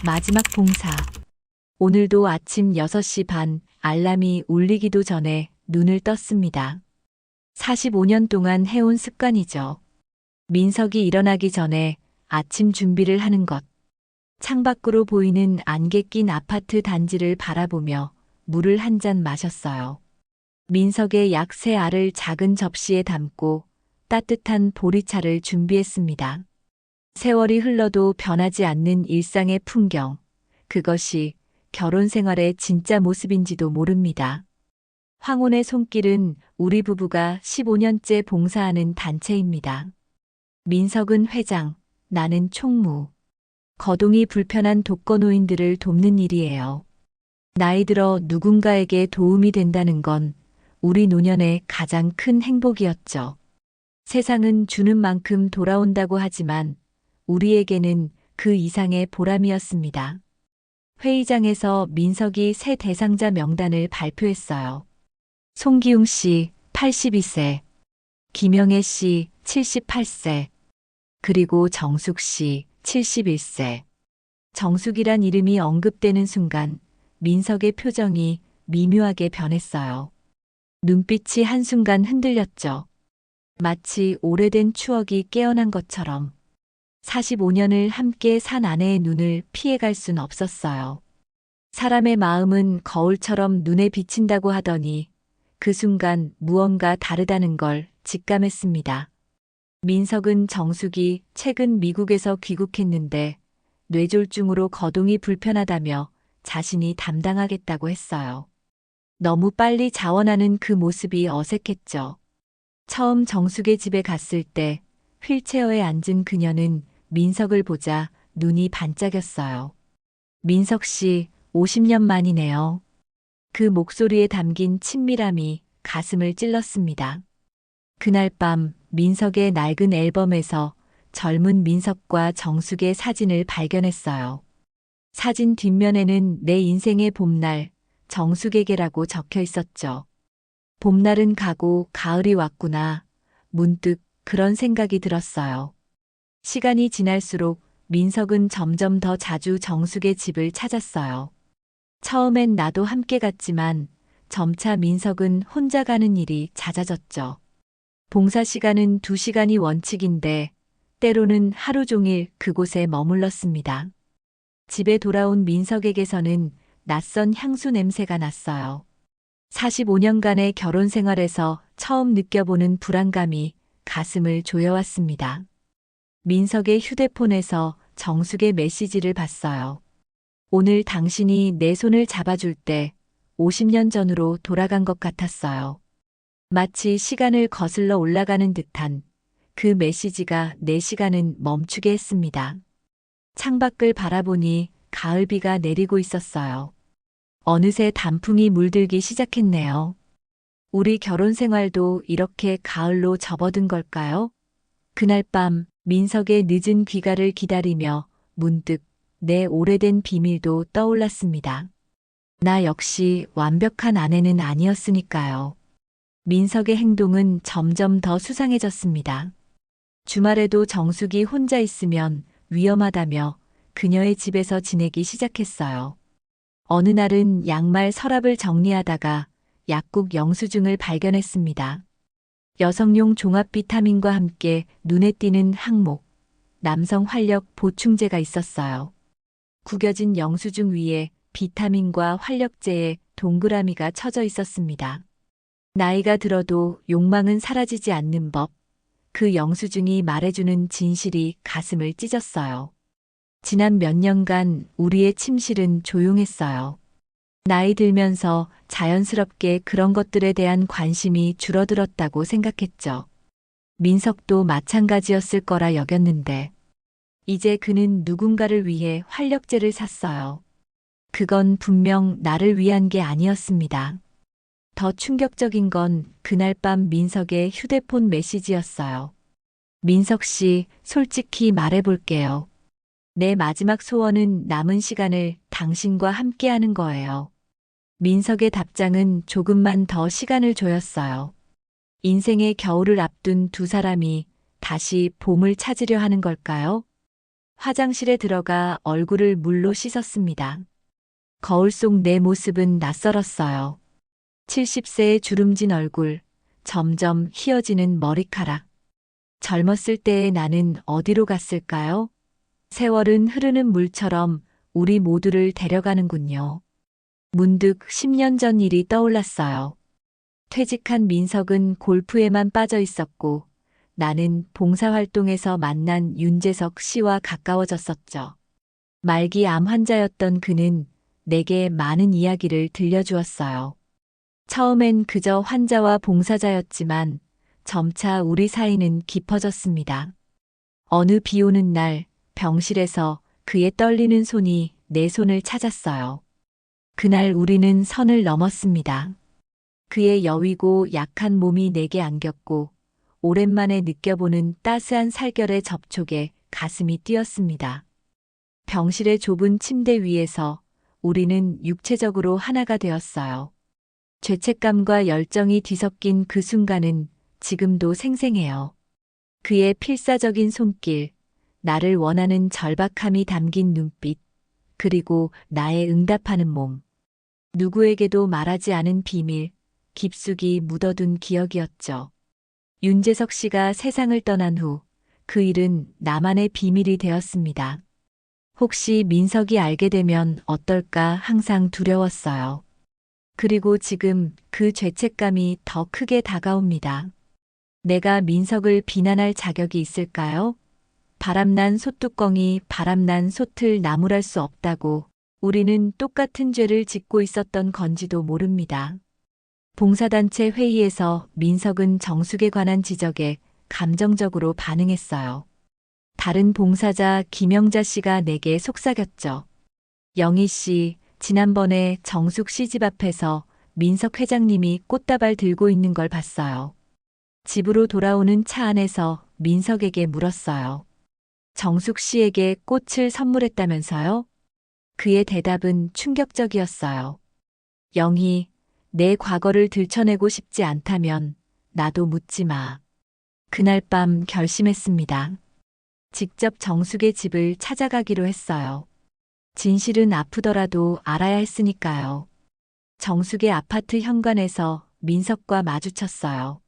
마지막 봉사. 오늘도 아침 6시 반 알람이 울리기도 전에 눈을 떴습니다. 45년 동안 해온 습관이죠. 민석이 일어나기 전에 아침 준비를 하는 것. 창밖으로 보이는 안개 낀 아파트 단지를 바라보며 물을 한 잔 마셨어요. 민석의 약 3알을 작은 접시에 담고 따뜻한 보리차를 준비했습니다. 세월이 흘러도 변하지 않는 일상의 풍경. 그것이 결혼 생활의 진짜 모습인지도 모릅니다. 황혼의 손길은 우리 부부가 15년째 봉사하는 단체입니다. 민석은 회장, 나는 총무. 거동이 불편한 독거노인들을 돕는 일이에요. 나이 들어 누군가에게 도움이 된다는 건 우리 노년의 가장 큰 행복이었죠. 세상은 주는 만큼 돌아온다고 하지만 우리에게는 그 이상의 보람이었습니다. 회의장에서 민석이 새 대상자 명단을 발표했어요. 송기웅 씨 82세, 김영애 씨 78세, 그리고 정숙 씨 71세. 정숙이란 이름이 언급되는 순간 민석의 표정이 미묘하게 변했어요. 눈빛이 한순간 흔들렸죠. 마치 오래된 추억이 깨어난 것처럼. 45년을 함께 산 아내의 눈을 피해갈 순 없었어요. 사람의 마음은 거울처럼 눈에 비친다고 하더니 그 순간 무언가 다르다는 걸 직감했습니다. 민석은 정숙이 최근 미국에서 귀국했는데 뇌졸중으로 거동이 불편하다며 자신이 담당하겠다고 했어요. 너무 빨리 자원하는 그 모습이 어색했죠. 처음 정숙의 집에 갔을 때 휠체어에 앉은 그녀는 민석을 보자 눈이 반짝였어요. 민석 씨, 50년 만이네요. 그 목소리에 담긴 친밀함이 가슴을 찔렀습니다. 그날 밤 민석의 낡은 앨범에서 젊은 민석과 정숙의 사진을 발견했어요. 사진 뒷면에는 내 인생의 봄날, 정숙에게라고 적혀 있었죠. 봄날은 가고 가을이 왔구나. 문득 그런 생각이 들었어요. 시간이 지날수록 민석은 점점 더 자주 정숙의 집을 찾았어요. 처음엔 나도 함께 갔지만 점차 민석은 혼자 가는 일이 잦아졌죠. 봉사 시간은 2시간이 원칙인데 때로는 하루 종일 그곳에 머물렀습니다. 집에 돌아온 민석에게서는 낯선 향수 냄새가 났어요. 45년간의 결혼 생활에서 처음 느껴보는 불안감이 가슴을 조여왔습니다. 민석의 휴대폰에서 정숙의 메시지를 봤어요. 오늘 당신이 내 손을 잡아줄 때 50년 전으로 돌아간 것 같았어요. 마치 시간을 거슬러 올라가는 듯한 그 메시지가 내 시간은 멈추게 했습니다. 창밖을 바라보니 가을비가 내리고 있었어요. 어느새 단풍이 물들기 시작했네요. 우리 결혼 생활도 이렇게 가을로 접어든 걸까요? 그날 밤 민석의 늦은 귀가를 기다리며 문득 내 오래된 비밀도 떠올랐습니다. 나 역시 완벽한 아내는 아니었으니까요. 민석의 행동은 점점 더 수상해졌습니다. 주말에도 정숙이 혼자 있으면 위험하다며 그녀의 집에서 지내기 시작했어요. 어느 날은 양말 서랍을 정리하다가 약국 영수증을 발견했습니다. 여성용 종합 비타민과 함께 눈에 띄는 항목, 남성 활력 보충제가 있었어요. 구겨진 영수증 위에 비타민과 활력제의 동그라미가 쳐져 있었습니다. 나이가 들어도 욕망은 사라지지 않는 법, 그 영수증이 말해주는 진실이 가슴을 찢었어요. 지난 몇 년간 우리의 침실은 조용했어요. 나이 들면서 자연스럽게 그런 것들에 대한 관심이 줄어들었다고 생각했죠. 민석도 마찬가지였을 거라 여겼는데, 이제 그는 누군가를 위해 활력제를 샀어요. 그건 분명 나를 위한 게 아니었습니다. 더 충격적인 건 그날 밤 민석의 휴대폰 메시지였어요. 민석 씨, 솔직히 말해볼게요. 내 마지막 소원은 남은 시간을 당신과 함께하는 거예요. 민석의 답장은 조금만 더 시간을 조였어요. 인생의 겨울을 앞둔 두 사람이 다시 봄을 찾으려 하는 걸까요? 화장실에 들어가 얼굴을 물로 씻었습니다. 거울 속 내 모습은 낯설었어요. 70세의 주름진 얼굴, 점점 휘어지는 머리카락. 젊었을 때의 나는 어디로 갔을까요? 세월은 흐르는 물처럼 우리 모두를 데려가는군요. 문득 10년 전 일이 떠올랐어요. 퇴직한 민석은 골프에만 빠져 있었고 나는 봉사활동에서 만난 윤재석 씨와 가까워졌었죠. 말기 암 환자였던 그는 내게 많은 이야기를 들려주었어요. 처음엔 그저 환자와 봉사자였지만 점차 우리 사이는 깊어졌습니다. 어느 비 오는 날 병실에서 그의 떨리는 손이 내 손을 찾았어요. 그날 우리는 선을 넘었습니다. 그의 여위고 약한 몸이 내게 안겼고 오랜만에 느껴보는 따스한 살결의 접촉에 가슴이 뛰었습니다. 병실의 좁은 침대 위에서 우리는 육체적으로 하나가 되었어요. 죄책감과 열정이 뒤섞인 그 순간은 지금도 생생해요. 그의 필사적인 손길, 나를 원하는 절박함이 담긴 눈빛, 그리고 나의 응답하는 몸. 누구에게도 말하지 않은 비밀, 깊숙이 묻어둔 기억이었죠. 윤재석 씨가 세상을 떠난 후 그 일은 나만의 비밀이 되었습니다. 혹시 민석이 알게 되면 어떨까 항상 두려웠어요. 그리고 지금 그 죄책감이 더 크게 다가옵니다. 내가 민석을 비난할 자격이 있을까요? 바람난 솥뚜껑이 바람난 솥을 나무랄 수 없다고 우리는 똑같은 죄를 짓고 있었던 건지도 모릅니다. 봉사단체 회의에서 민석은 정숙에 관한 지적에 감정적으로 반응했어요. 다른 봉사자 김영자 씨가 내게 속삭였죠. 영희 씨, 지난번에 정숙 씨 집 앞에서 민석 회장님이 꽃다발 들고 있는 걸 봤어요. 집으로 돌아오는 차 안에서 민석에게 물었어요. 정숙 씨에게 꽃을 선물했다면서요? 그의 대답은 충격적이었어요. 영희, 내 과거를 들춰내고 싶지 않다면 나도 묻지 마. 그날 밤 결심했습니다. 직접 정숙의 집을 찾아가기로 했어요. 진실은 아프더라도 알아야 했으니까요. 정숙의 아파트 현관에서 민석과 마주쳤어요.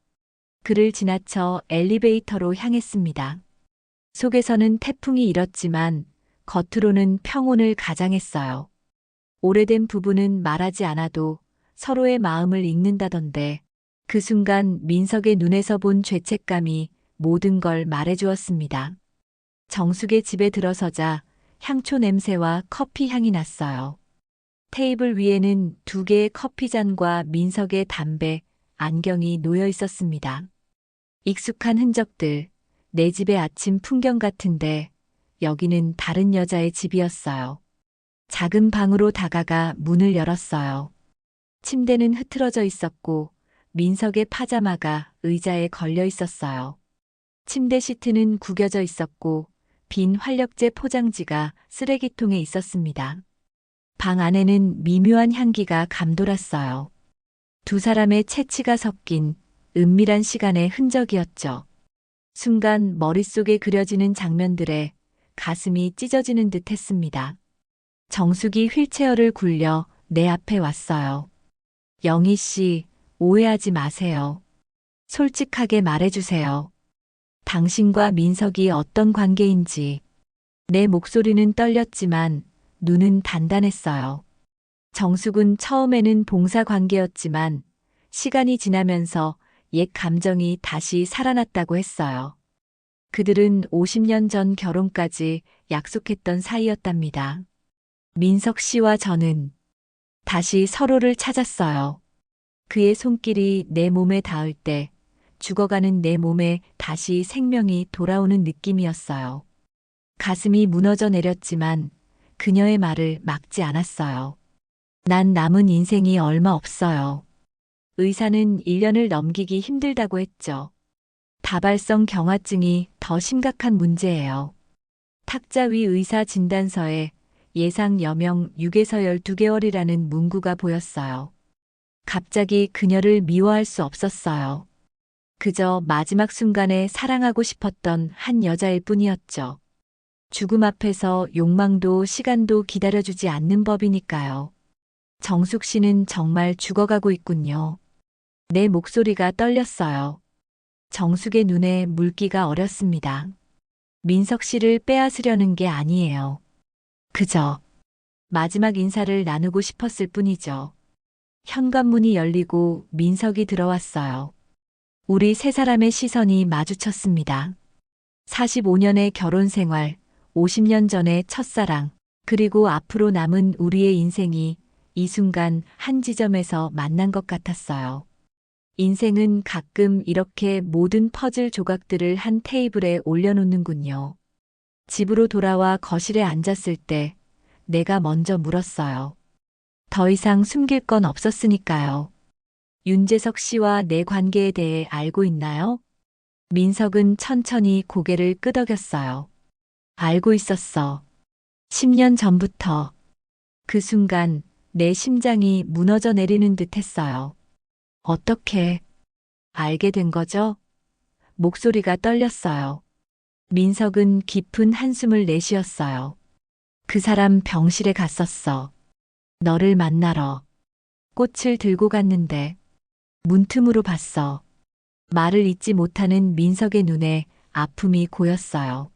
그를 지나쳐 엘리베이터로 향했습니다. 속에서는 태풍이 일었지만 겉으로는 평온을 가장했어요. 오래된 부부는 말하지 않아도 서로의 마음을 읽는다던데 그 순간 민석의 눈에서 본 죄책감이 모든 걸 말해주었습니다. 정숙의 집에 들어서자 향초 냄새와 커피 향이 났어요. 테이블 위에는 2개의 커피잔과 민석의 담배, 안경이 놓여 있었습니다. 익숙한 흔적들, 내 집의 아침 풍경 같은데 여기는 다른 여자의 집이었어요. 작은 방으로 다가가 문을 열었어요. 침대는 흐트러져 있었고 민석의 파자마가 의자에 걸려 있었어요. 침대 시트는 구겨져 있었고 빈 활력제 포장지가 쓰레기통에 있었습니다. 방 안에는 미묘한 향기가 감돌았어요. 2사람의 체취가 섞인 은밀한 시간의 흔적이었죠. 순간 머릿속에 그려지는 장면들에 가슴이 찢어지는 듯 했습니다. 정숙이 휠체어를 굴려 내 앞에 왔어요. 영희 씨, 오해하지 마세요. 솔직하게 말해주세요. 당신과 민석이 어떤 관계인지. 내 목소리는 떨렸지만 눈은 단단했어요. 정숙은 처음에는 봉사 관계였지만 시간이 지나면서 옛 감정이 다시 살아났다고 했어요. 그들은 50년 전 결혼까지 약속했던 사이였답니다. 민석 씨와 저는 다시 서로를 찾았어요. 그의 손길이 내 몸에 닿을 때 죽어가는 내 몸에 다시 생명이 돌아오는 느낌이었어요. 가슴이 무너져 내렸지만 그녀의 말을 막지 않았어요. 난 남은 인생이 얼마 없어요. 의사는 1년을 넘기기 힘들다고 했죠. 다발성 경화증이 더 심각한 문제예요. 탁자 위 의사 진단서에 예상 여명 6에서 12개월이라는 문구가 보였어요. 갑자기 그녀를 미워할 수 없었어요. 그저 마지막 순간에 사랑하고 싶었던 한 여자일 뿐이었죠. 죽음 앞에서 욕망도 시간도 기다려주지 않는 법이니까요. 정숙 씨는 정말 죽어가고 있군요. 내 목소리가 떨렸어요. 정숙의 눈에 물기가 어렸습니다. 민석 씨를 빼앗으려는 게 아니에요. 그저 마지막 인사를 나누고 싶었을 뿐이죠. 현관문이 열리고 민석이 들어왔어요. 우리 세 사람의 시선이 마주쳤습니다. 45년의 결혼 생활, 50년 전의 첫사랑, 그리고 앞으로 남은 우리의 인생이 이 순간 한 지점에서 만난 것 같았어요. 인생은 가끔 이렇게 모든 퍼즐 조각들을 한 테이블에 올려놓는군요. 집으로 돌아와 거실에 앉았을 때 내가 먼저 물었어요. 더 이상 숨길 건 없었으니까요. 윤재석 씨와 내 관계에 대해 알고 있나요? 민석은 천천히 고개를 끄덕였어요. 알고 있었어. 10년 전부터. 그 순간 내 심장이 무너져 내리는 듯 했어요. 어떻게 알게 된 거죠? 목소리가 떨렸어요. 민석은 깊은 한숨을 내쉬었어요. 그 사람 병실에 갔었어. 너를 만나러. 꽃을 들고 갔는데 문틈으로 봤어. 말을 잇지 못하는 민석의 눈에 아픔이 고였어요.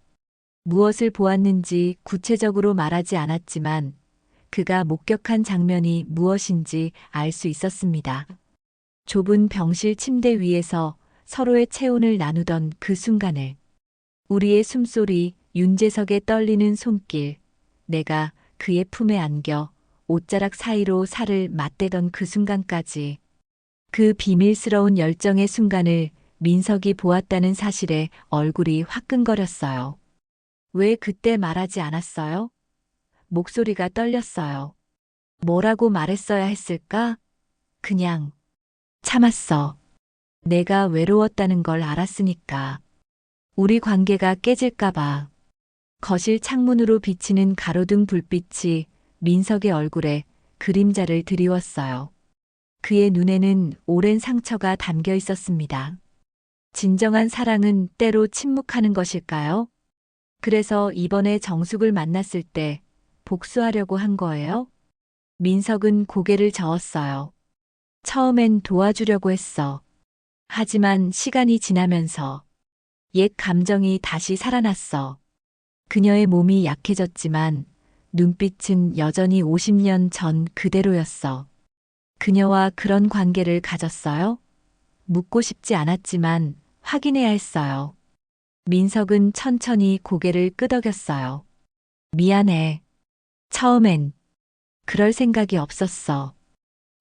무엇을 보았는지 구체적으로 말하지 않았지만 그가 목격한 장면이 무엇인지 알 수 있었습니다. 좁은 병실 침대 위에서 서로의 체온을 나누던 그 순간을, 우리의 숨소리, 윤재석의 떨리는 손길, 내가 그의 품에 안겨 옷자락 사이로 살을 맞대던 그 순간까지, 그 비밀스러운 열정의 순간을 민석이 보았다는 사실에 얼굴이 화끈거렸어요. 왜 그때 말하지 않았어요? 목소리가 떨렸어요. 뭐라고 말했어야 했을까? 그냥 참았어. 내가 외로웠다는 걸 알았으니까. 우리 관계가 깨질까봐. 거실 창문으로 비치는 가로등 불빛이 민석의 얼굴에 그림자를 드리웠어요. 그의 눈에는 오랜 상처가 담겨 있었습니다. 진정한 사랑은 때로 침묵하는 것일까요? 그래서 이번에 정숙을 만났을 때 복수하려고 한 거예요? 민석은 고개를 저었어요. 처음엔 도와주려고 했어. 하지만 시간이 지나면서 옛 감정이 다시 살아났어. 그녀의 몸이 약해졌지만 눈빛은 여전히 50년 전 그대로였어. 그녀와 그런 관계를 가졌어요? 묻고 싶지 않았지만 확인해야 했어요. 민석은 천천히 고개를 끄덕였어요. 미안해. 처음엔 그럴 생각이 없었어.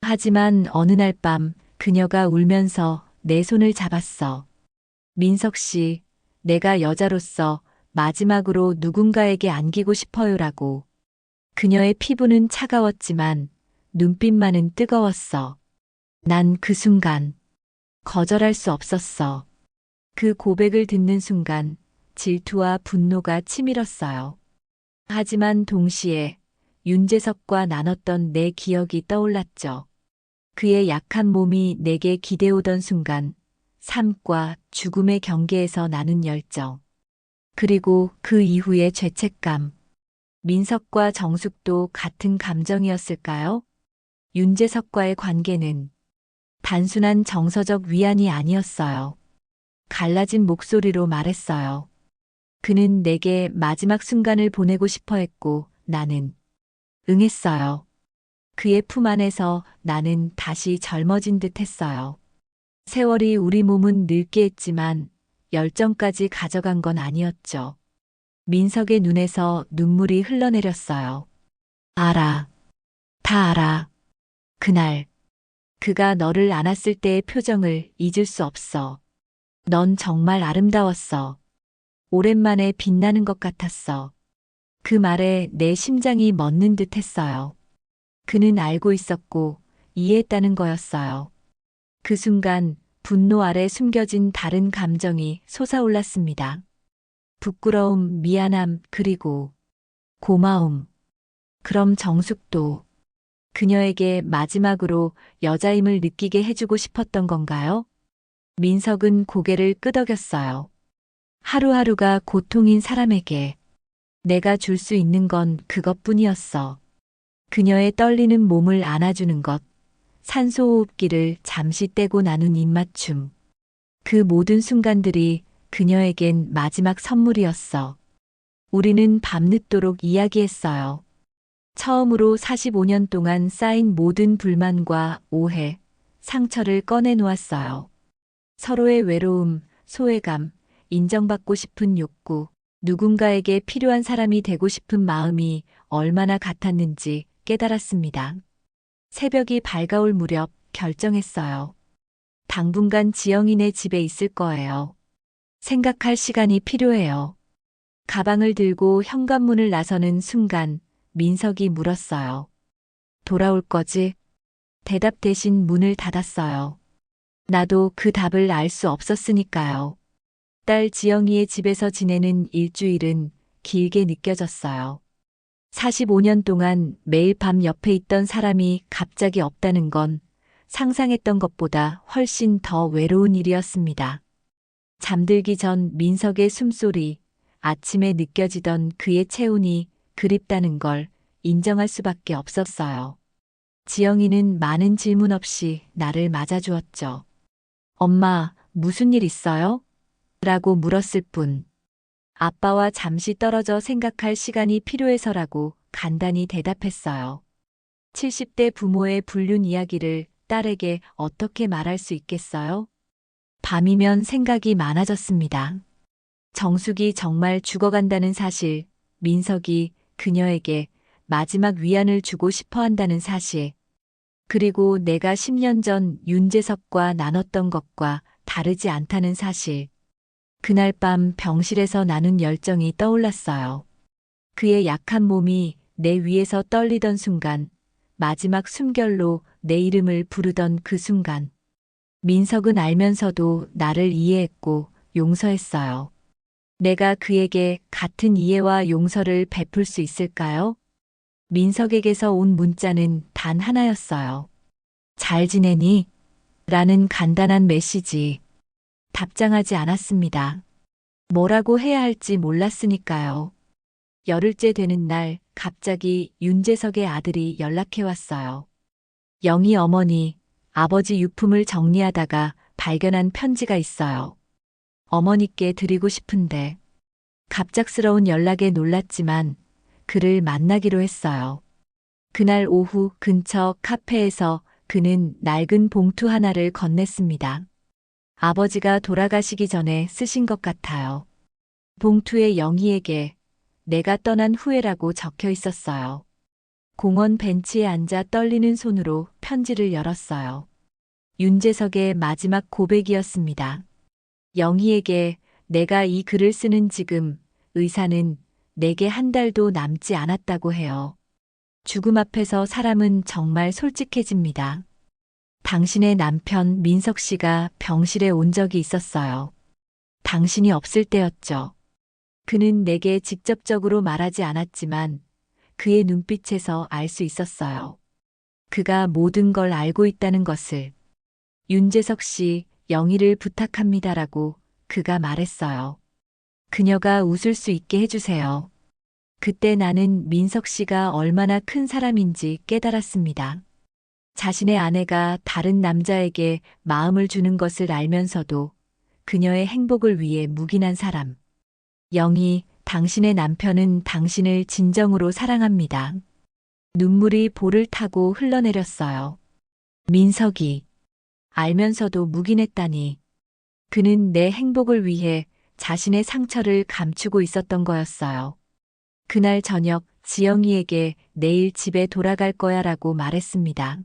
하지만 어느 날 밤 그녀가 울면서 내 손을 잡았어. 민석 씨, 내가 여자로서 마지막으로 누군가에게 안기고 싶어요라고. 그녀의 피부는 차가웠지만 눈빛만은 뜨거웠어. 난 그 순간 거절할 수 없었어. 그 고백을 듣는 순간 질투와 분노가 치밀었어요. 하지만 동시에 윤재석과 나눴던 내 기억이 떠올랐죠. 그의 약한 몸이 내게 기대오던 순간 삶과 죽음의 경계에서 나눈 열정. 그리고 그 이후의 죄책감. 민석과 정숙도 같은 감정이었을까요? 윤재석과의 관계는 단순한 정서적 위안이 아니었어요. 갈라진 목소리로 말했어요. 그는 내게 마지막 순간을 보내고 싶어 했고 나는 응했어요. 그의 품 안에서 나는 다시 젊어진 듯 했어요. 세월이 우리 몸은 늙게 했지만 열정까지 가져간 건 아니었죠. 민석의 눈에서 눈물이 흘러내렸어요. 알아. 다 알아. 그날 그가 너를 안았을 때의 표정을 잊을 수 없어. 넌 정말 아름다웠어. 오랜만에 빛나는 것 같았어. 그 말에 내 심장이 멎는 듯 했어요. 그는 알고 있었고 이해했다는 거였어요. 그 순간 분노 아래 숨겨진 다른 감정이 솟아올랐습니다. 부끄러움, 미안함, 그리고 고마움. 그럼 정숙도 그녀에게 마지막으로 여자임을 느끼게 해주고 싶었던 건가요? 민석은 고개를 끄덕였어요. 하루하루가 고통인 사람에게 내가 줄 수 있는 건 그것뿐이었어. 그녀의 떨리는 몸을 안아주는 것, 산소호흡기를 잠시 떼고 나눈 입맞춤. 그 모든 순간들이 그녀에겐 마지막 선물이었어. 우리는 밤늦도록 이야기했어요. 처음으로 45년 동안 쌓인 모든 불만과 오해, 상처를 꺼내놓았어요. 서로의 외로움, 소외감, 인정받고 싶은 욕구, 누군가에게 필요한 사람이 되고 싶은 마음이 얼마나 같았는지 깨달았습니다. 새벽이 밝아올 무렵 결정했어요. 당분간 지영이네 집에 있을 거예요. 생각할 시간이 필요해요. 가방을 들고 현관문을 나서는 순간 민석이 물었어요. 돌아올 거지? 대답 대신 문을 닫았어요. 나도 그 답을 알 수 없었으니까요. 딸 지영이의 집에서 지내는 일주일은 길게 느껴졌어요. 45년 동안 매일 밤 옆에 있던 사람이 갑자기 없다는 건 상상했던 것보다 훨씬 더 외로운 일이었습니다. 잠들기 전 민석의 숨소리, 아침에 느껴지던 그의 체온이 그립다는 걸 인정할 수밖에 없었어요. 지영이는 많은 질문 없이 나를 맞아주었죠. 엄마, 무슨 일 있어요? 라고 물었을 뿐. 아빠와 잠시 떨어져 생각할 시간이 필요해서라고 간단히 대답했어요. 70대 부모의 불륜 이야기를 딸에게 어떻게 말할 수 있겠어요? 밤이면 생각이 많아졌습니다. 정숙이 정말 죽어간다는 사실, 민석이 그녀에게 마지막 위안을 주고 싶어 한다는 사실, 그리고 내가 10년 전 윤재석과 나눴던 것과 다르지 않다는 사실. 그날 밤 병실에서 나눈 열정이 떠올랐어요. 그의 약한 몸이 내 위에서 떨리던 순간, 마지막 숨결로 내 이름을 부르던 그 순간. 민석은 알면서도 나를 이해했고 용서했어요. 내가 그에게 같은 이해와 용서를 베풀 수 있을까요? 민석에게서 온 문자는 단 하나였어요. 잘 지내니? 라는 간단한 메시지. 답장하지 않았습니다. 뭐라고 해야 할지 몰랐으니까요. 열흘째 되는 날 갑자기 윤재석의 아들이 연락해 왔어요. 영희 어머니, 아버지 유품을 정리하다가 발견한 편지가 있어요. 어머니께 드리고 싶은데 갑작스러운 연락에 놀랐지만 그를 만나기로 했어요. 그날 오후 근처 카페에서 그는 낡은 봉투 하나를 건넸습니다. 아버지가 돌아가시기 전에 쓰신 것 같아요. 봉투에 영희에게 내가 떠난 후에라고 적혀 있었어요. 공원 벤치에 앉아 떨리는 손으로 편지를 열었어요. 윤재석의 마지막 고백이었습니다. 영희에게 내가 이 글을 쓰는 지금 의사는 내게 한 달도 남지 않았다고 해요. 죽음 앞에서 사람은 정말 솔직해집니다. 당신의 남편 민석 씨가 병실에 온 적이 있었어요. 당신이 없을 때였죠. 그는 내게 직접적으로 말하지 않았지만 그의 눈빛에서 알 수 있었어요. 그가 모든 걸 알고 있다는 것을. 윤재석 씨, 영희를 부탁합니다라고 그가 말했어요. 그녀가 웃을 수 있게 해주세요. 그때 나는 민석 씨가 얼마나 큰 사람인지 깨달았습니다. 자신의 아내가 다른 남자에게 마음을 주는 것을 알면서도 그녀의 행복을 위해 묵인한 사람. 영희, 당신의 남편은 당신을 진정으로 사랑합니다. 눈물이 볼을 타고 흘러내렸어요. 민석이 알면서도 묵인했다니. 그는 내 행복을 위해 자신의 상처를 감추고 있었던 거였어요. 그날 저녁 지영이에게 내일 집에 돌아갈 거야 라고 말했습니다.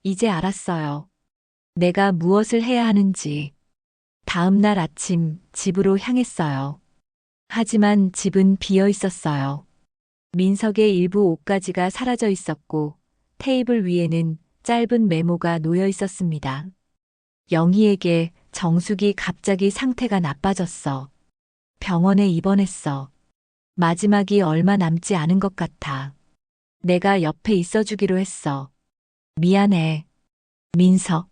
이제 알았어요. 내가 무엇을 해야 하는지. 다음 날 아침 집으로 향했어요. 하지만 집은 비어 있었어요. 민석의 일부 옷가지가 사라져 있었고 테이블 위에는 짧은 메모가 놓여 있었습니다. 영희에게 정숙이 갑자기 상태가 나빠졌어. 병원에 입원했어. 마지막이 얼마 남지 않은 것 같아. 내가 옆에 있어주기로 했어. 미안해. 민석.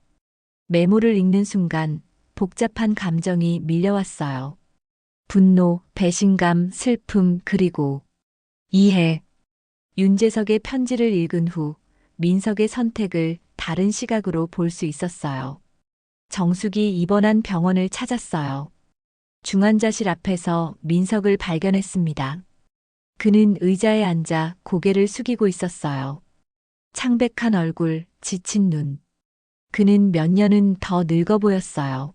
메모를 읽는 순간 복잡한 감정이 밀려왔어요. 분노, 배신감, 슬픔, 그리고 이해. 윤재석의 편지를 읽은 후 민석의 선택을 다른 시각으로 볼 수 있었어요. 정숙이 입원한 병원을 찾았어요. 중환자실 앞에서 민석을 발견했습니다. 그는 의자에 앉아 고개를 숙이고 있었어요. 창백한 얼굴, 지친 눈. 그는 몇 년은 더 늙어 보였어요.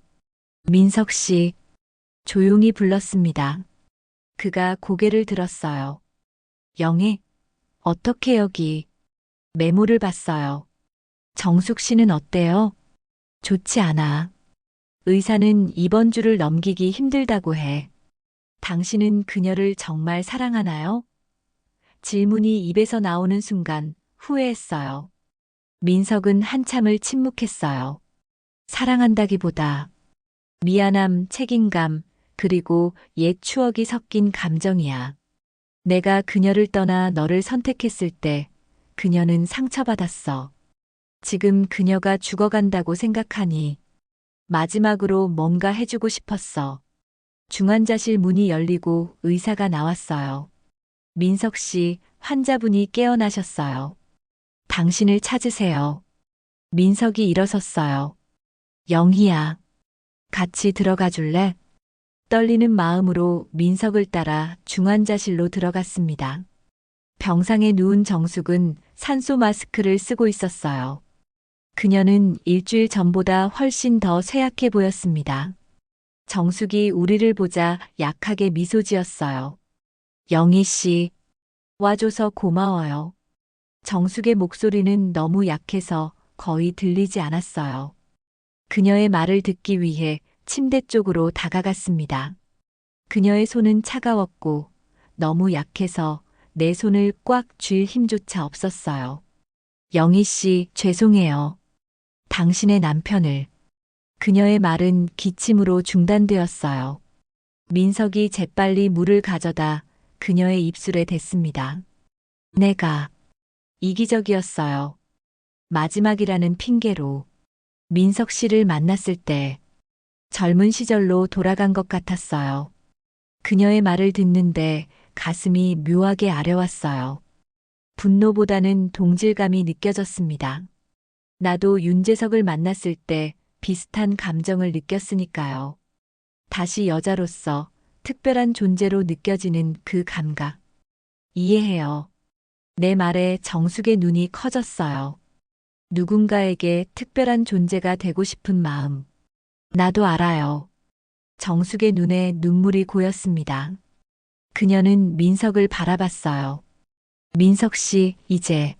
민석 씨, 조용히 불렀습니다. 그가 고개를 들었어요. 영애, 어떻게 여기? 메모를 봤어요. 정숙 씨는 어때요? 좋지 않아. 의사는 이번 주를 넘기기 힘들다고 해. 당신은 그녀를 정말 사랑하나요? 질문이 입에서 나오는 순간 후회했어요. 민석은 한참을 침묵했어요. 사랑한다기보다 미안함, 책임감, 그리고 옛 추억이 섞인 감정이야. 내가 그녀를 떠나 너를 선택했을 때 그녀는 상처받았어. 지금 그녀가 죽어간다고 생각하니 마지막으로 뭔가 해주고 싶었어. 중환자실 문이 열리고 의사가 나왔어요. 민석 씨, 환자분이 깨어나셨어요. 당신을 찾으세요. 민석이 일어섰어요. 영희야, 같이 들어가 줄래? 떨리는 마음으로 민석을 따라 중환자실로 들어갔습니다. 병상에 누운 정숙은 산소 마스크를 쓰고 있었어요. 그녀는 일주일 전보다 훨씬 더 쇠약해 보였습니다. 정숙이 우리를 보자 약하게 미소 지었어요. 영희 씨, 와줘서 고마워요. 정숙의 목소리는 너무 약해서 거의 들리지 않았어요. 그녀의 말을 듣기 위해 침대 쪽으로 다가갔습니다. 그녀의 손은 차가웠고 너무 약해서 내 손을 꽉 쥘 힘조차 없었어요. 영희 씨, 죄송해요. 당신의 남편을. 그녀의 말은 기침으로 중단되었어요. 민석이 재빨리 물을 가져다 그녀의 입술에 댔습니다. 내가 이기적이었어요. 마지막이라는 핑계로 민석 씨를 만났을 때 젊은 시절로 돌아간 것 같았어요. 그녀의 말을 듣는데 가슴이 묘하게 아려왔어요. 분노보다는 동질감이 느껴졌습니다. 나도 윤재석을 만났을 때 비슷한 감정을 느꼈으니까요. 다시 여자로서 특별한 존재로 느껴지는 그 감각. 이해해요. 내 말에 정숙의 눈이 커졌어요. 누군가에게 특별한 존재가 되고 싶은 마음. 나도 알아요. 정숙의 눈에 눈물이 고였습니다. 그녀는 민석을 바라봤어요. 민석 씨, 이제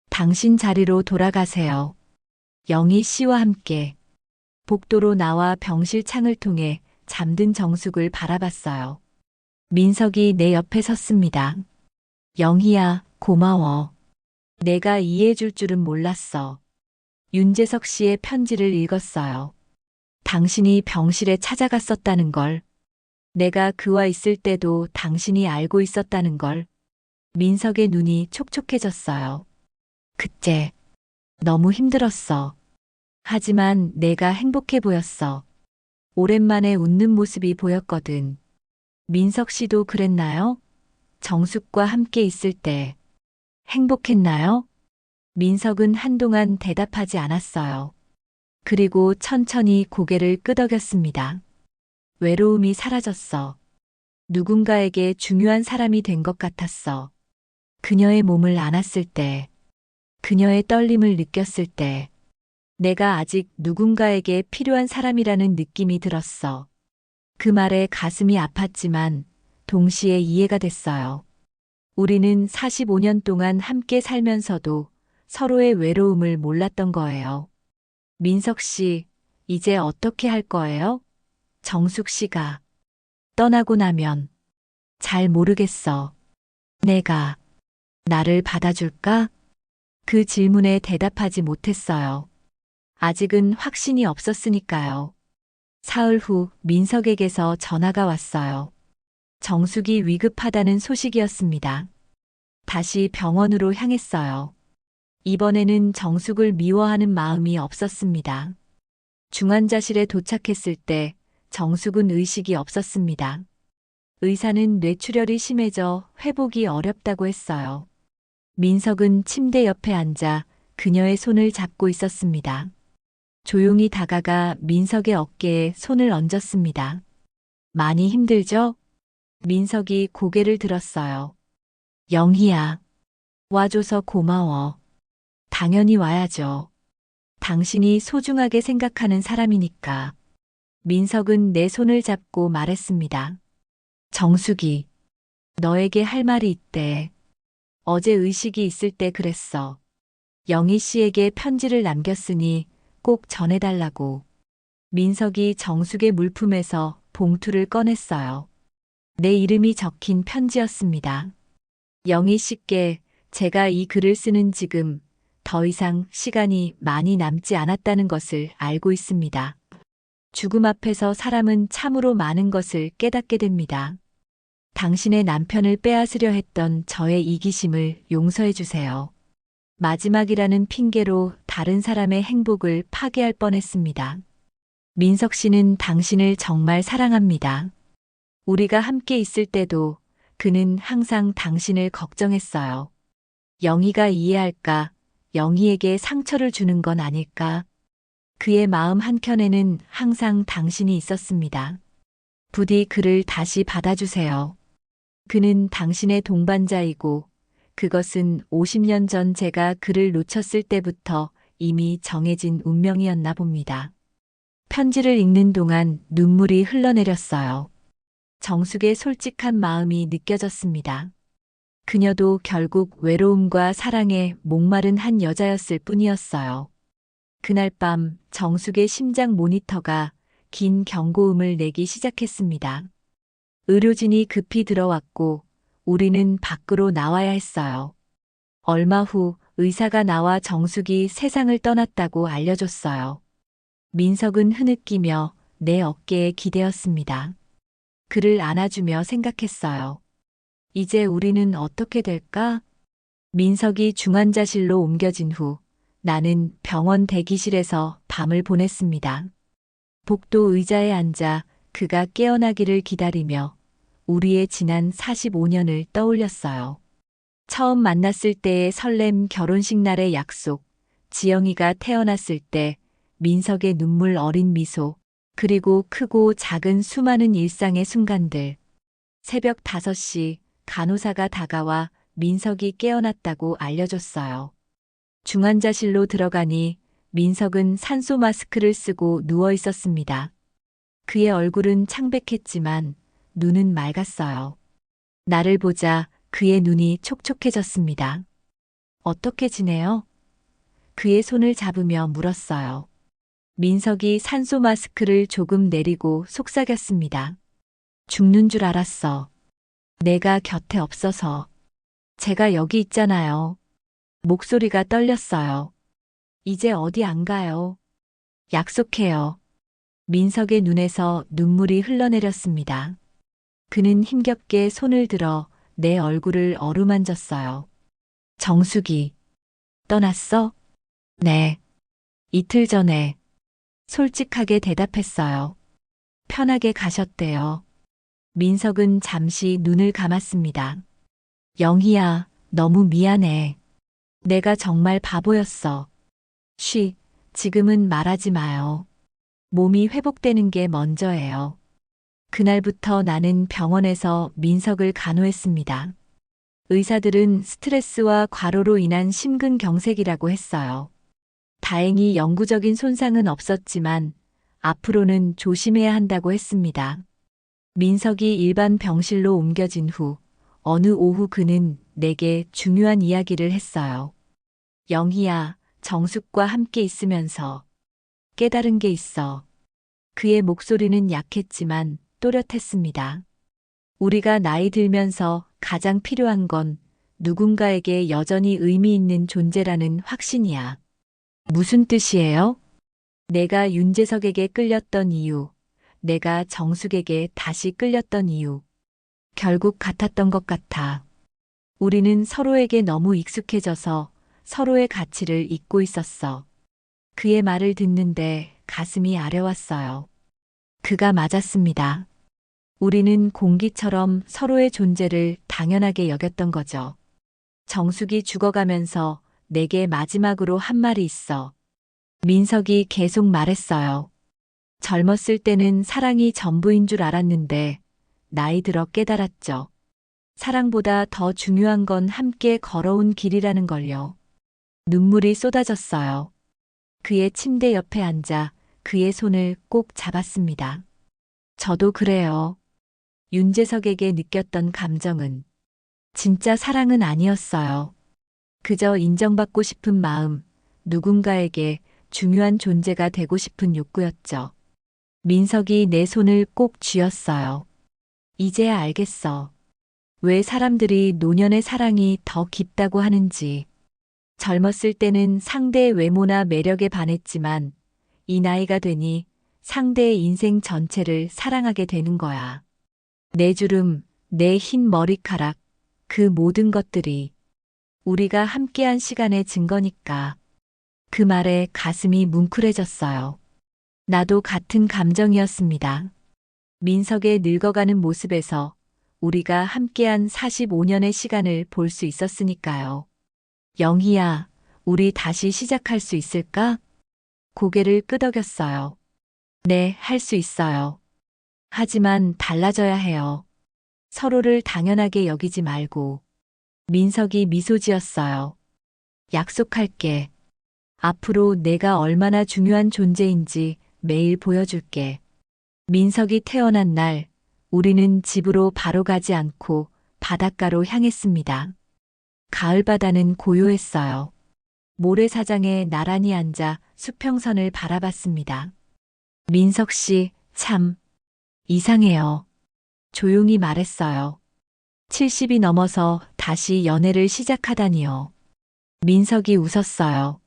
당신 자리로 돌아가세요. 영희 씨와 함께 복도로 나와 병실 창을 통해 잠든 정숙을 바라봤어요. 민석이 내 옆에 섰습니다. 영희야, 고마워. 내가 이해해 줄 줄은 몰랐어. 윤재석 씨의 편지를 읽었어요. 당신이 병실에 찾아갔었다는 걸. 내가 그와 있을 때도 당신이 알고 있었다는 걸. 민석의 눈이 촉촉해졌어요. 그때 너무 힘들었어. 하지만 내가 행복해 보였어. 오랜만에 웃는 모습이 보였거든. 민석 씨도 그랬나요? 정숙과 함께 있을 때 행복했나요? 민석은 한동안 대답하지 않았어요. 그리고 천천히 고개를 끄덕였습니다. 외로움이 사라졌어. 누군가에게 중요한 사람이 된 것 같았어. 그녀의 몸을 안았을 때, 그녀의 떨림을 느꼈을 때, 내가 아직 누군가에게 필요한 사람이라는 느낌이 들었어. 그 말에 가슴이 아팠지만 동시에 이해가 됐어요. 우리는 45년 동안 함께 살면서도 서로의 외로움을 몰랐던 거예요. 민석 씨, 이제 어떻게 할 거예요? 정숙 씨가 떠나고 나면 잘 모르겠어. 내가 나를 받아줄까? 그 질문에 대답하지 못했어요. 아직은 확신이 없었으니까요. 사흘 후 민석에게서 전화가 왔어요. 정숙이 위급하다는 소식이었습니다. 다시 병원으로 향했어요. 이번에는 정숙을 미워하는 마음이 없었습니다. 중환자실에 도착했을 때 정숙은 의식이 없었습니다. 의사는 뇌출혈이 심해져 회복이 어렵다고 했어요. 민석은 침대 옆에 앉아 그녀의 손을 잡고 있었습니다. 조용히 다가가 민석의 어깨에 손을 얹었습니다. 많이 힘들죠? 민석이 고개를 들었어요. 영희야, 와줘서 고마워. 당연히 와야죠. 당신이 소중하게 생각하는 사람이니까. 민석은 내 손을 잡고 말했습니다. 정숙이, 너에게 할 말이 있대. 어제 의식이 있을 때 그랬어. 영희 씨에게 편지를 남겼으니 꼭 전해달라고. 민석이 정숙의 물품에서 봉투를 꺼냈어요. 내 이름이 적힌 편지였습니다. 영희 씨께 제가 이 글을 쓰는 지금 더 이상 시간이 많이 남지 않았다는 것을 알고 있습니다. 죽음 앞에서 사람은 참으로 많은 것을 깨닫게 됩니다. 당신의 남편을 빼앗으려 했던 저의 이기심을 용서해 주세요. 마지막이라는 핑계로 다른 사람의 행복을 파괴할 뻔했습니다. 민석 씨는 당신을 정말 사랑합니다. 우리가 함께 있을 때도 그는 항상 당신을 걱정했어요. 영희가 이해할까? 영희에게 상처를 주는 건 아닐까? 그의 마음 한켠에는 항상 당신이 있었습니다. 부디 그를 다시 받아주세요. 그는 당신의 동반자이고 그것은 50년 전 제가 그를 놓쳤을 때부터 이미 정해진 운명이었나 봅니다. 편지를 읽는 동안 눈물이 흘러내렸어요. 정숙의 솔직한 마음이 느껴졌습니다. 그녀도 결국 외로움과 사랑에 목마른 한 여자였을 뿐이었어요. 그날 밤 정숙의 심장 모니터가 긴 경고음을 내기 시작했습니다. 의료진이 급히 들어왔고 우리는 밖으로 나와야 했어요. 얼마 후 의사가 나와 정숙이 세상을 떠났다고 알려줬어요. 민석은 흐느끼며 내 어깨에 기대었습니다. 그를 안아주며 생각했어요. 이제 우리는 어떻게 될까? 민석이 중환자실로 옮겨진 후 나는 병원 대기실에서 밤을 보냈습니다. 복도 의자에 앉아 그가 깨어나기를 기다리며 우리의 지난 45년을 떠올렸어요. 처음 만났을 때의 설렘, 결혼식 날의 약속, 지영이가 태어났을 때 민석의 눈물 어린 미소, 그리고 크고 작은 수많은 일상의 순간들. 새벽 5시 간호사가 다가와 민석이 깨어났다고 알려줬어요. 중환자실로 들어가니 민석은 산소 마스크를 쓰고 누워 있었습니다. 그의 얼굴은 창백했지만 눈은 맑았어요. 나를 보자 그의 눈이 촉촉해졌습니다. 어떻게 지내요? 그의 손을 잡으며 물었어요. 민석이 산소 마스크를 조금 내리고 속삭였습니다. 죽는 줄 알았어. 내가 곁에 없어서. 제가 여기 있잖아요. 목소리가 떨렸어요. 이제 어디 안 가요. 약속해요. 민석의 눈에서 눈물이 흘러내렸습니다. 그는 힘겹게 손을 들어 내 얼굴을 어루만졌어요. 정숙이, 떠났어? 네. 이틀 전에. 솔직하게 대답했어요. 편하게 가셨대요. 민석은 잠시 눈을 감았습니다. 영희야, 너무 미안해. 내가 정말 바보였어. 쉬, 지금은 말하지 마요. 몸이 회복되는 게 먼저예요. 그날부터 나는 병원에서 민석을 간호했습니다. 의사들은 스트레스와 과로로 인한 심근경색이라고 했어요. 다행히 영구적인 손상은 없었지만 앞으로는 조심해야 한다고 했습니다. 민석이 일반 병실로 옮겨진 후 어느 오후 그는 내게 중요한 이야기를 했어요. 영희야, 정숙과 함께 있으면서 깨달은 게 있어. 그의 목소리는 약했지만 또렷했습니다. 우리가 나이 들면서 가장 필요한 건 누군가에게 여전히 의미 있는 존재라는 확신이야. 무슨 뜻이에요? 내가 윤재석에게 끌렸던 이유, 내가 정숙에게 다시 끌렸던 이유. 결국 같았던 것 같아. 우리는 서로에게 너무 익숙해져서 서로의 가치를 잊고 있었어. 그의 말을 듣는데 가슴이 아려왔어요. 그가 맞았습니다. 우리는 공기처럼 서로의 존재를 당연하게 여겼던 거죠. 정숙이 죽어가면서 내게 마지막으로 한 말이 있어. 민석이 계속 말했어요. 젊었을 때는 사랑이 전부인 줄 알았는데 나이 들어 깨달았죠. 사랑보다 더 중요한 건 함께 걸어온 길이라는 걸요. 눈물이 쏟아졌어요. 그의 침대 옆에 앉아 그의 손을 꼭 잡았습니다. 저도 그래요. 윤재석에게 느꼈던 감정은 진짜 사랑은 아니었어요. 그저 인정받고 싶은 마음, 누군가에게 중요한 존재가 되고 싶은 욕구였죠. 민석이 내 손을 꼭 쥐었어요. 이제야 알겠어. 왜 사람들이 노년의 사랑이 더 깊다고 하는지. 젊었을 때는 상대의 외모나 매력에 반했지만 이 나이가 되니 상대의 인생 전체를 사랑하게 되는 거야. 내 주름, 내 흰 머리카락, 그 모든 것들이 우리가 함께한 시간의 증거니까. 그 말에 가슴이 뭉클해졌어요. 나도 같은 감정이었습니다. 민석의 늙어가는 모습에서 우리가 함께한 45년의 시간을 볼 수 있었으니까요. 영희야, 우리 다시 시작할 수 있을까? 고개를 끄덕였어요. 네, 할 수 있어요. 하지만 달라져야 해요. 서로를 당연하게 여기지 말고. 민석이 미소 지었어요. 약속할게. 앞으로 내가 얼마나 중요한 존재인지 매일 보여줄게. 민석이 태어난 날, 우리는 집으로 바로 가지 않고 바닷가로 향했습니다. 가을바다는 고요했어요. 모래사장에 나란히 앉아 수평선을 바라봤습니다. 민석 씨, 참 이상해요. 조용히 말했어요. 70이 넘어서 다시 연애를 시작하다니요. 민석이 웃었어요.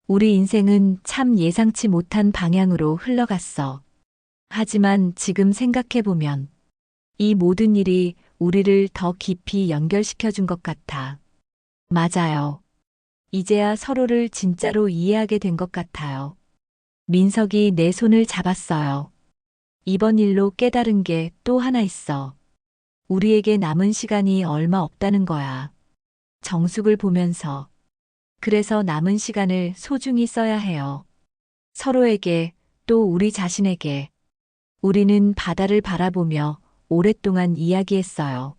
우리 인생은 참 예상치 못한 방향으로 흘러갔어. 하지만 지금 생각해보면 이 모든 일이 우리를 더 깊이 연결시켜준 것 같아. 맞아요. 이제야 서로를 진짜로 이해하게 된 것 같아요. 민석이 내 손을 잡았어요. 이번 일로 깨달은 게 또 하나 있어. 우리에게 남은 시간이 얼마 없다는 거야. 정숙을 보면서. 그래서 남은 시간을 소중히 써야 해요. 서로에게, 또 우리 자신에게. 우리는 바다를 바라보며 오랫동안 이야기했어요.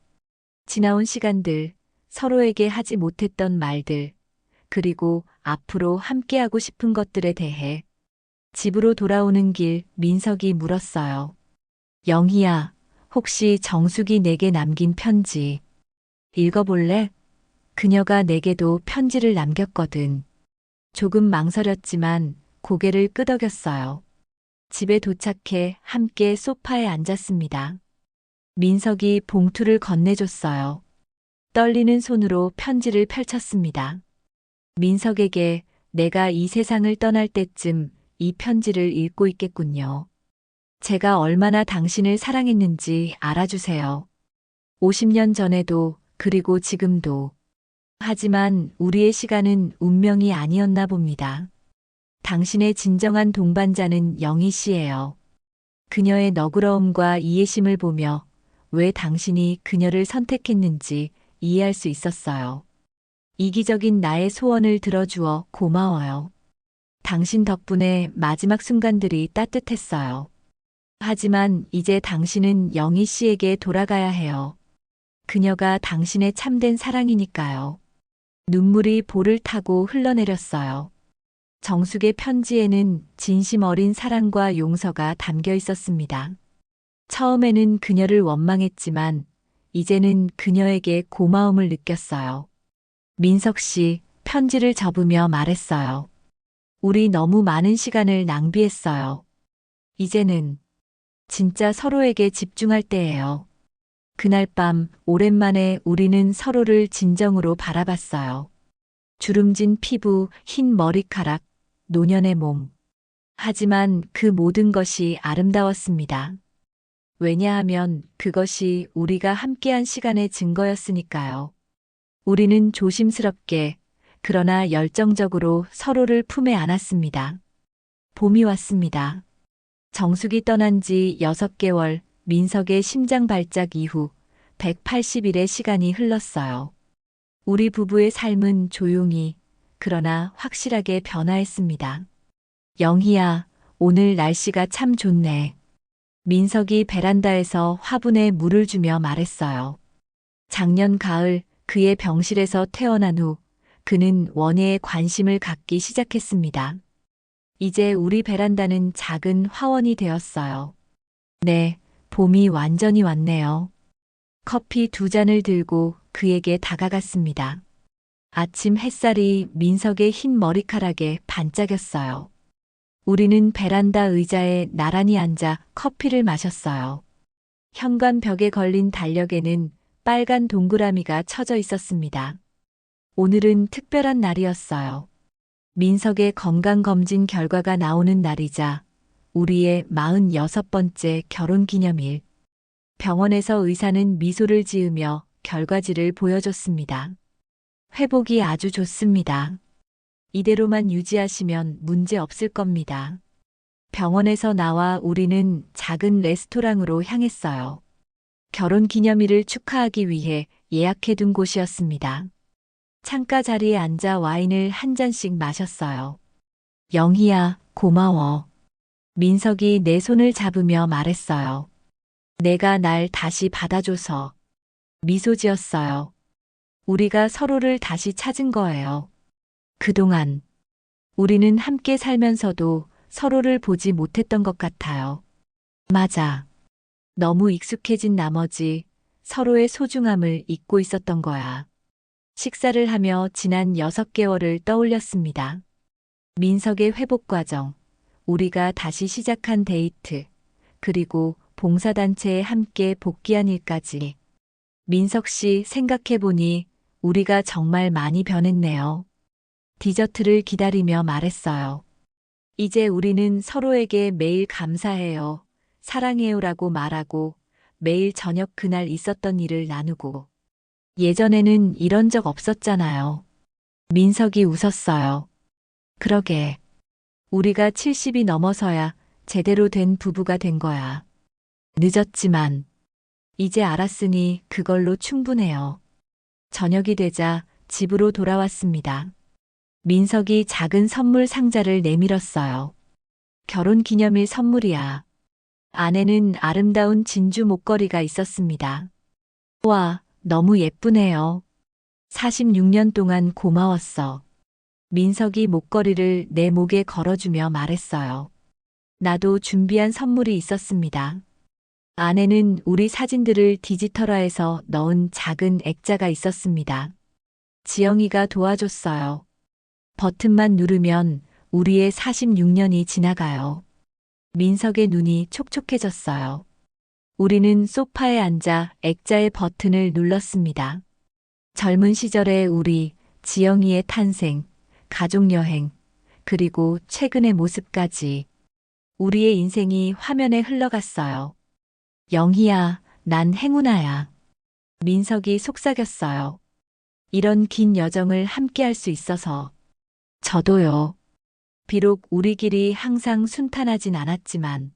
지나온 시간들, 서로에게 하지 못했던 말들, 그리고 앞으로 함께하고 싶은 것들에 대해. 집으로 돌아오는 길 민석이 물었어요. 영희야, 혹시 정숙이 내게 남긴 편지 읽어볼래? 그녀가 내게도 편지를 남겼거든. 조금 망설였지만 고개를 끄덕였어요. 집에 도착해 함께 소파에 앉았습니다. 민석이 봉투를 건네줬어요. 떨리는 손으로 편지를 펼쳤습니다. 민석에게 내가 이 세상을 떠날 때쯤 이 편지를 읽고 있겠군요. 제가 얼마나 당신을 사랑했는지 알아주세요. 50년 전에도 그리고 지금도. 하지만 우리의 시간은 운명이 아니었나 봅니다. 당신의 진정한 동반자는 영희 씨예요. 그녀의 너그러움과 이해심을 보며 왜 당신이 그녀를 선택했는지 이해할 수 있었어요. 이기적인 나의 소원을 들어주어 고마워요. 당신 덕분에 마지막 순간들이 따뜻했어요. 하지만 이제 당신은 영희 씨에게 돌아가야 해요. 그녀가 당신의 참된 사랑이니까요. 눈물이 볼을 타고 흘러내렸어요. 정숙의 편지에는 진심 어린 사랑과 용서가 담겨 있었습니다. 처음에는 그녀를 원망했지만 이제는 그녀에게 고마움을 느꼈어요. 민석 씨, 편지를 접으며 말했어요. 우리 너무 많은 시간을 낭비했어요. 이제는 진짜 서로에게 집중할 때예요. 그날 밤 오랜만에 우리는 서로를 진정으로 바라봤어요. 주름진 피부, 흰 머리카락, 노년의 몸. 하지만 그 모든 것이 아름다웠습니다. 왜냐하면 그것이 우리가 함께한 시간의 증거였으니까요. 우리는 조심스럽게, 그러나 열정적으로 서로를 품에 안았습니다. 봄이 왔습니다. 정숙이 떠난 지 6개월, 민석의 심장 발작 이후 180일의 시간이 흘렀어요. 우리 부부의 삶은 조용히, 그러나 확실하게 변화했습니다. 영희야, 오늘 날씨가 참 좋네. 민석이 베란다에서 화분에 물을 주며 말했어요. 작년 가을 그의 병실에서 퇴원한 후 그는 원예에 관심을 갖기 시작했습니다. 이제 우리 베란다는 작은 화원이 되었어요. 네, 봄이 완전히 왔네요. 커피 2잔을 들고 그에게 다가갔습니다. 아침 햇살이 민석의 흰 머리카락에 반짝였어요. 우리는 베란다 의자에 나란히 앉아 커피를 마셨어요. 현관 벽에 걸린 달력에는 빨간 동그라미가 쳐져 있었습니다. 오늘은 특별한 날이었어요. 민석의 건강검진 결과가 나오는 날이자 우리의 46번째 결혼 기념일. 병원에서 의사는 미소를 지으며 결과지를 보여줬습니다. 회복이 아주 좋습니다. 이대로만 유지하시면 문제 없을 겁니다. 병원에서 나와 우리는 작은 레스토랑으로 향했어요. 결혼 기념일을 축하하기 위해 예약해둔 곳이었습니다. 창가 자리에 앉아 와인을 한 잔씩 마셨어요. 영희야, 고마워. 민석이 내 손을 잡으며 말했어요. 내가 날 다시 받아줘서. 미소 지었어요. 우리가 서로를 다시 찾은 거예요. 그동안 우리는 함께 살면서도 서로를 보지 못했던 것 같아요. 맞아. 너무 익숙해진 나머지 서로의 소중함을 잊고 있었던 거야. 식사를 하며 지난 6개월을 떠올렸습니다. 민석의 회복 과정, 우리가 다시 시작한 데이트, 그리고 봉사단체에 함께 복귀한 일까지. 민석 씨, 생각해보니 우리가 정말 많이 변했네요. 디저트를 기다리며 말했어요. 이제 우리는 서로에게 매일 감사해요, 사랑해요라고 말하고 매일 저녁 그날 있었던 일을 나누고. 예전에는 이런 적 없었잖아요. 민석이 웃었어요. 그러게. 우리가 70이 넘어서야 제대로 된 부부가 된 거야. 늦었지만 이제 알았으니 그걸로 충분해요. 저녁이 되자 집으로 돌아왔습니다. 민석이 작은 선물 상자를 내밀었어요. 결혼 기념일 선물이야. 안에는 아름다운 진주 목걸이가 있었습니다. 와, 너무 예쁘네요. 46년 동안 고마웠어. 민석이 목걸이를 내 목에 걸어주며 말했어요. 나도 준비한 선물이 있었습니다. 안에는 우리 사진들을 디지털화해서 넣은 작은 액자가 있었습니다. 지영이가 도와줬어요. 버튼만 누르면 우리의 46년이 지나가요. 민석의 눈이 촉촉해졌어요. 우리는 소파에 앉아 액자의 버튼을 눌렀습니다. 젊은 시절의 우리, 지영이의 탄생, 가족여행, 그리고 최근의 모습까지 우리의 인생이 화면에 흘러갔어요. 영희야, 난 행운아야. 민석이 속삭였어요. 이런 긴 여정을 함께 할 수 있어서. 저도요. 비록 우리 길이 항상 순탄하진 않았지만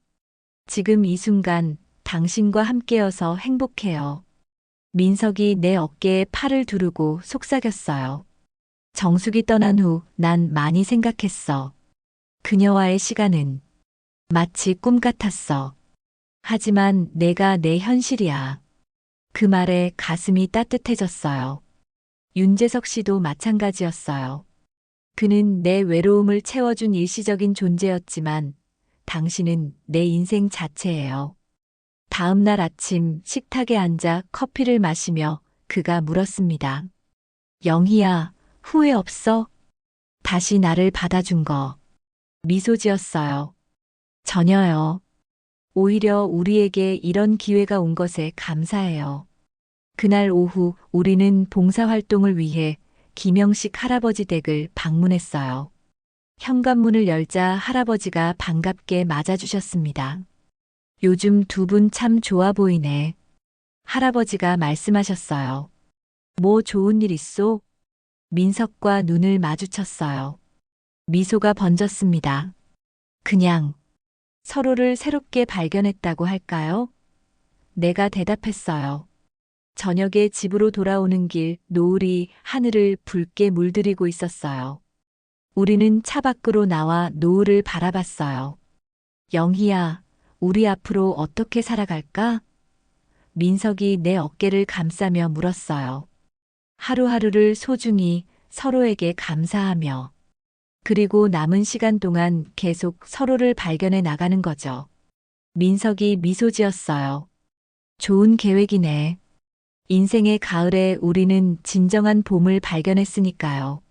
지금 이 순간 당신과 함께여서 행복해요. 민석이 내 어깨에 팔을 두르고 속삭였어요. 정숙이 떠난 후 난 많이 생각했어. 그녀와의 시간은 마치 꿈 같았어. 하지만 내가 내 현실이야. 그 말에 가슴이 따뜻해졌어요. 윤재석 씨도 마찬가지였어요. 그는 내 외로움을 채워준 일시적인 존재였지만 당신은 내 인생 자체예요. 다음 날 아침 식탁에 앉아 커피를 마시며 그가 물었습니다. 영희야, 후회 없어? 다시 나를 받아준 거. 미소 지었어요. 전혀요. 오히려 우리에게 이런 기회가 온 것에 감사해요. 그날 오후 우리는 봉사활동을 위해 김영식 할아버지 댁을 방문했어요. 현관문을 열자 할아버지가 반갑게 맞아주셨습니다. 요즘 두 분 참 좋아 보이네. 할아버지가 말씀하셨어요. 뭐 좋은 일 있소? 민석과 눈을 마주쳤어요. 미소가 번졌습니다. 그냥 서로를 새롭게 발견했다고 할까요? 내가 대답했어요. 저녁에 집으로 돌아오는 길 노을이 하늘을 붉게 물들이고 있었어요. 우리는 차 밖으로 나와 노을을 바라봤어요. 영희야, 우리 앞으로 어떻게 살아갈까? 민석이 내 어깨를 감싸며 물었어요. 하루하루를 소중히 서로에게 감사하며, 그리고 남은 시간 동안 계속 서로를 발견해 나가는 거죠. 민석이 미소 지었어요. 좋은 계획이네. 인생의 가을에 우리는 진정한 봄을 발견했으니까요.